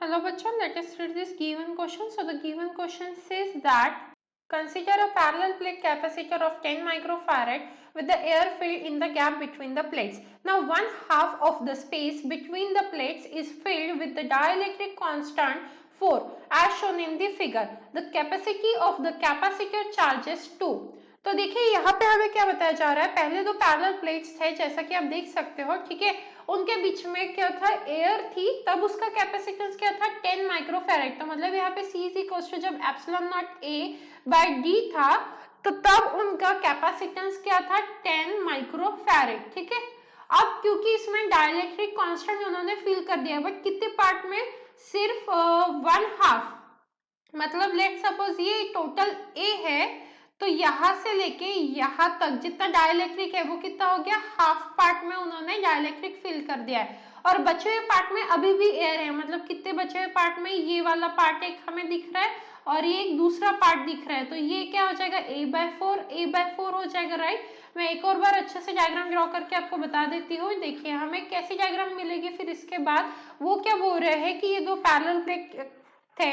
Hello bachon, let us read this given question. So the given question says that consider a parallel plate capacitor of 10 microfarad with the air filled in the gap between the plates. Now one half of the space between the plates is filled with the dielectric constant 4 as shown in the figure. The capacity of the capacitor charges 2. तो देखिए यहाँ पे हमें क्या बताया जा रहा है, पहले दो पैरेलल प्लेट्स थे जैसा कि आप देख सकते हो, ठीक है, उनके बीच में क्या था, एयर थी, तब उसका कैपेसिटेंस क्या था 10 माइक्रोफैराड। तो मतलब यहाँ पे C इज इक्वल टू जब epsilon naught A by D था तो तब उनका कैपेसिटेंस क्या था 10 माइक्रोफैराड, ठीक है। अब क्योंकि इसमें डाइलेक्ट्रिक कांस्टेंट उन्होंने फिल कर दिया, बट कितने पार्ट में, सिर्फ 1/2, मतलब लेट सपोज ये टोटल A है तो यहां से लेके यहां तक जितना डाइलेक्ट्रिक है वो कितना हो गया, हाफ पार्ट में उन्होंने डाइलेक्ट्रिक फिल कर दिया है। और बचे हुए पार्ट में अभी भी एयर है, मतलब कितने बचे हुए पार्ट में, ये वाला पार्ट एक हमें दिख रहा है और ये एक दूसरा पार्ट दिख रहा है, तो ये क्या हो जाएगा A/4 हो जाएगा, राइट। मैं एक और बार अच्छे से डायग्राम ड्रॉ करके आपको बता देती हूँ। देखिए हमें कैसी डायग्राम मिलेगी फिर इसके बाद, वो क्या बोल रहे हैं कि ये दो पैरेलल प्लेट थे,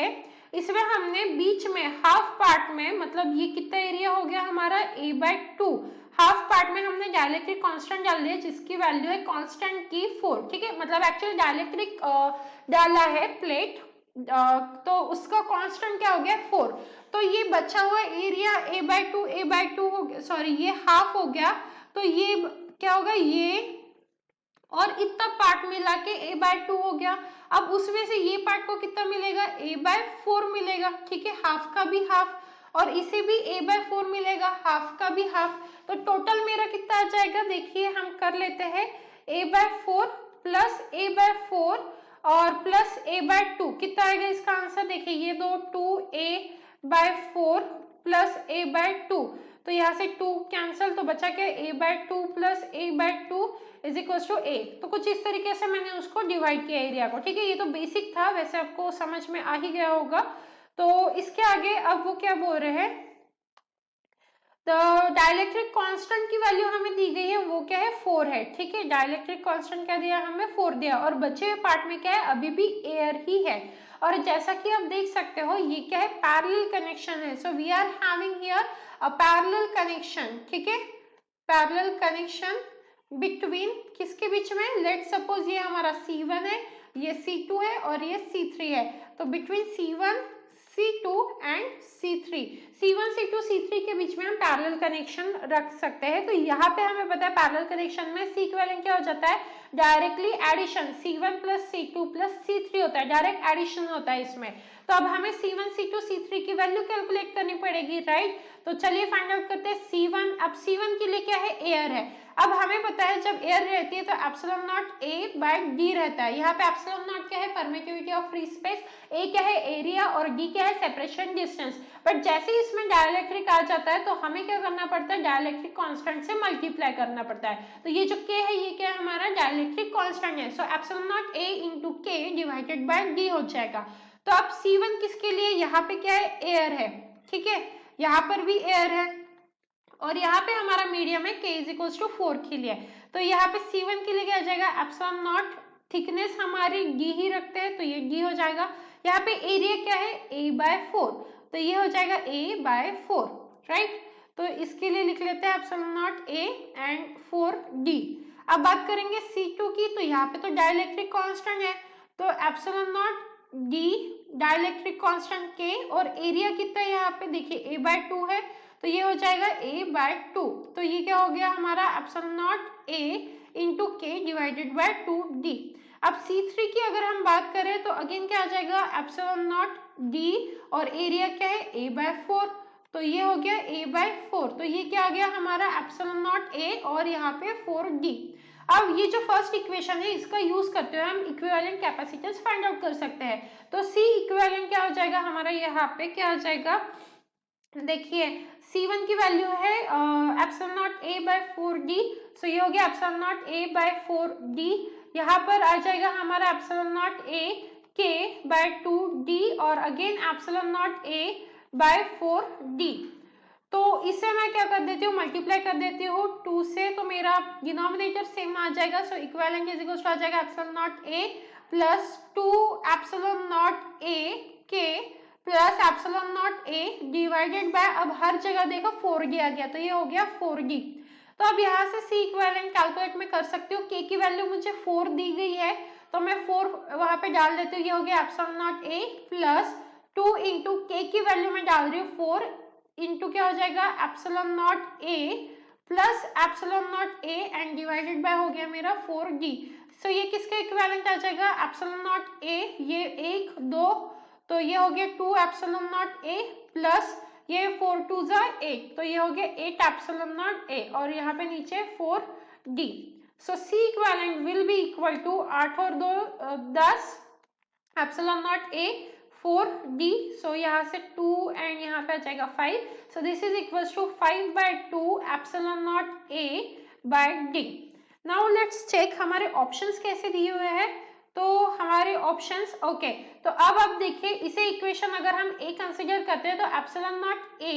इसमें हमने बीच में हाफ पार्ट में, मतलब ये कितना एरिया हो गया हमारा A/2, हाफ पार्ट में हमने डाइलेक्ट्रिक कांस्टेंट डाल दिया जिसकी वैल्यू है कांस्टेंट की 4, ठीक है, मतलब एक्चुअली डाइलेक्ट्रिक डाला है प्लेट, तो उसका कांस्टेंट क्या हो गया 4। तो ये बचा हुआ एरिया A/2 हो गया, सॉरी ये हाफ हो गया, तो ये क्या होगा, ये और इतना पार्ट मिला के A/2 हो गया। अब उसमें से ये पार्ट को कितना मिलेगा, A/4 मिलेगा, ठीक है, हाफ का भी हाफ, और इसे भी A/4 मिलेगा, हाफ का भी हाफ। तो टोटल मेरा कितना आ जाएगा, देखिए हम कर लेते हैं, A/4 प्लस A/4 और प्लस A/2 कितना आएगा इसका आंसर, देखिए ये दो 2A/4 प्लस A/2, तो यहाँ से 2 कैंसिल, तो बचा क्या A/2 plus A/2 is equal to A। तो कुछ इस तरीके से मैंने उसको डिवाइड किया एरिया को, ठीक है, ये तो बेसिक था, वैसे आपको समझ में आ ही गया होगा। तो इसके आगे अब वो क्या बोल रहे हैं, तो डाइलेक्ट्रिक कांस्टेंट की वैल्यू हमें दी गई है, वो क्या है 4 है, ठीक है, डाइलेक्ट्रिक कांस्टेंट क्या दिया हमें 4 दिया, और बचे हुए पार्ट में क्या है, अभी भी एयर ही है। और जैसा कि आप देख सकते हो ये क्या है, पैरेलल कनेक्शन है, so we are having here a parallel connection, ठीक है, पैरेलल कनेक्शन बिटवीन किसके बीच में, लेट सपोज ये हमारा C1 है, ये C2 है और ये C3 है, तो between C1 C2 and C3, C1 C2 C3 के बीच में हम पैरेलल कनेक्शन रख सकते हैं। तो यहाँ पे हमें पता है पैरेलल कनेक्शन में C इक्विवेलेंट क्या हो जाता है, directly addition, C1 plus C2 plus C3 होता है, डायरेक्ट एडिशन होता है इसमें। तो अब हमें C1 C2 C3 की वैल्यू कैलकुलेट करनी पड़ेगी, राइट। तो चलिए फाइंड आउट करते हैं C1। अब C1 के लिए क्या है, एयर है। अब हमें पता है जब एयर रहती है तो एप्सिलॉन नॉट A/D रहता है। यहाँ पे एप्सिलॉन नॉट क्या है, permittivity of free space, A क्या है एरिया और D क्या है सेपरेशन डिस्टेंस। बट जैसे ही इसमें डाइलेक्ट्रिक आ जाता है तो हमें क्या करना पड़ता है, डाइलेक्ट्रिक कांस्टेंट से मल्टीप्लाई करना पड़ता है। तो ये जो K है ये क्या है, हमारा डाइलेक्ट्रिक कांस्टेंट है, so epsilon naught A into K divided by D हो जाएगा। तो अब C1 किसके लिए, यहाँ पे क्या है, एयर है, ठीक है, यहाँ पर भी एयर है, और यहाँ पे हमारा मीडियम है K इज इक्वल्स टू 4 के लिए। तो यहाँ पे C1 के लिए क्या आ जाएगा, एप्सिलॉन नॉट, थिकनेस हमारी D ही रखते हैं तो ये D हो जाएगा। यहाँ पे एरिया क्या है A/4, तो ये हो जाएगा A/4, राइट। तो इसके लिए लिख लेते हैं epsilon naught A and 4D। अब बात करेंगे C2 की, तो यहाँ पे तो डाइलेक्ट्रिक कांस्टेंट है, तो epsilon not D dielectric constant K, और एरिया कितना है यहाँ पे, देखिए A/2 है, तो ये हो जाएगा A/2। तो ये क्या हो गया हमारा, epsilon naught A into K divided bye 2D। अब C3 की अगर हम बात करें तो अगेन क्या आ जाएगा, एप्सिलॉन नॉट D, और एरिया क्या है A/4, तो ये हो गया A/4, तो ये क्या आ गया हमारा एप्सिलॉन नॉट A और यहाँ पे 4D। अब ये जो फर्स्ट इक्वेशन है इसका यूज करते हुए हम इक्विवेलेंट कैपेसिटेंस फाइंड आउट कर सकते हैं। तो C इक्विवेलेंट क्या हो जाएगा हमारा, यहाँ पे क्या आ जाएगा, देखिए C1 की वैल्यू है एप्सिलॉन नॉट A/4D, सो ये हो गया एप्सिलॉन नॉट A/4D। यहाँ पर आ जाएगा हमारा एप्सिलॉन नॉट A K/2D और अगेन एप्सिलॉन नॉट A/4D। तो इसे मैं क्या कर देती हूँ, मल्टीप्लाई कर देती हूँ 2 से, तो मेरा डिनोमिनेटर सेम आ जाएगा, सो इक्विवेलेंट इज इक्वल टू आ जाएगा epsilon naught A plus 2 epsilon not epsilon naught A divided by, अब हर जगह देखो 4d आ गया, तो ये हो गया 4d। तो अब यहाँ से सी इक्विवेलेंट कैलकुलेट में कर सकती हूँ। के की वैल्यू मुझे 4 दी गई है, तो मैं 4 वहां पे डाल देती हूँ। ये हो गया एप्सिलॉन नॉट ए प्लस 2 इंटू के की वैल्यू में डाल रही हूँ 4 इंटू क्या हो जाएगा epsilon naught A plus epsilon naught A and divided by हो गया मेरा 4d। सो ये किसका इक्विवेलेंट आ जाएगा एप्सिलॉन नॉट ए, ये 1 2, तो ये हो गया 2 एप्सिलॉन नॉट ए प्लस ये 4 2 जा 8, तो ये हो गया 8 एप्सिलॉन नॉट ए और यहाँ पे नीचे 4d। So C equivalent will be equal to 8 और 2 10 एप्सिलॉन नॉट ए 4d। सो यहाँ से 2 एंड यहाँ पे आ जाएगा 5, so this is equal to 5/2 epsilon naught A by D. Now let's check हमारे ऑप्शंस कैसे दिए हुए हैं। तो हमारे ऑप्शंस ओके, तो अब आप देखिए इसे इक्वेशन अगर हम ए कंसीडर करते हैं तो epsilon naught A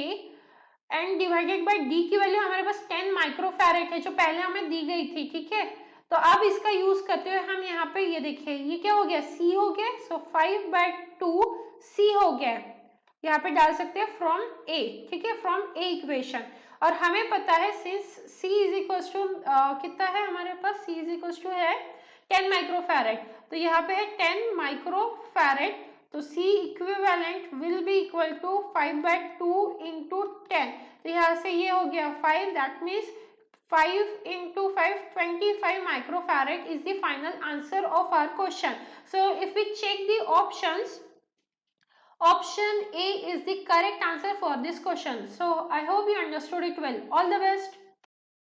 and divided by D की वैल्यू हमारे पास 10 माइक्रोफैरेड है जो पहले हमें दी गई थी, ठीक है। तो अब इसका यूज करते हुए हम यहाँ पे ये देखिए ये क्या हो गया सी हो गया, सो 5/2 सी हो गया, यहाँ पे डाल सकते हैं फ्रॉम ए, ठीक है, फ्रॉम ए इक्वेशन। और हमें पता है since C is equal to कितना है हमारे पास, सी इज इक्वल टू है 10 माइक्रोफैरेड, तो यहाँ पे है 10 माइक्रोफैरेड, तो C equivalent will be equal to 5/2 into 10, तो यहाँ से ये हो गया 5, that means 5 into 5 25 microfarad is the final answer of our question. So if we check the options, option A is the correct answer for this question. So I hope you understood it well. All the best.